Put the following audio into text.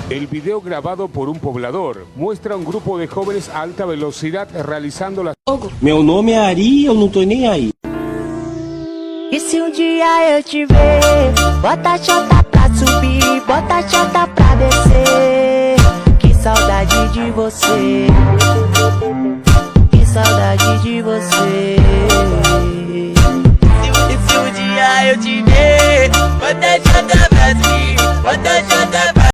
El video grabado por un poblador muestra a un grupo de jóvenes a alta velocidad realizando las... Meu nome é Ari e eu não tô nem aí. E se um dia eu te ver, bota a chota pra subir, bota a chota pra descer. Que saudade de você, que saudade de você. E se um dia eu te ver, bota a chota